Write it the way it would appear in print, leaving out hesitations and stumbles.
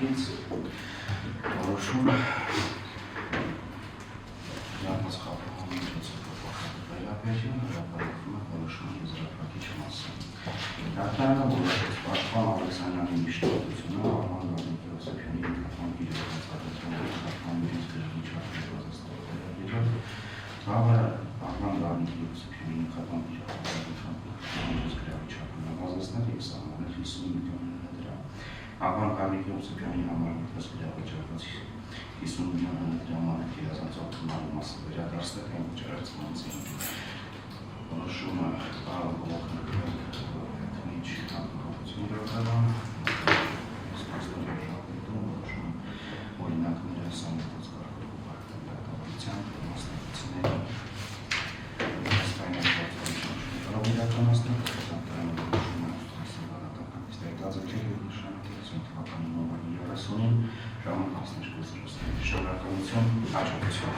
կողմից որոշում Յարմաց խաղողի միջոցով փոխադրել վերաբերյալ հրապարակվում է որոշումը եզրափակիչ մասը։ Դատարանը որոշեց պաշտպան Ալեքսանյանի միջնորդությունը Արման Գազնիկյանի նկատմամբ իրականացած պատասխանատվության գրքի չափի բազաստավորել Բավարար Արման Գազնիկյանի նկատմամբ իրականացած գրքի չափը նվազեցնել և սահմանել 50 միլիոն դրամ։ Արման Գազնիկյանի համար գրավաճառված 50 միլիոն դրամը իրազանցողական մասը վերադարձնել են վճարածմանցին։ Որոշումը կարող քննիչ հանրապետություն գրողական օրինակ ներսամտած կարգով դատավարության մասնակիցների կարող իրականացնել դատարանի որոշումը թվականի նոյեմբերի 30-ին ժամը 12:30 շնորհակալություն, հաջողություն։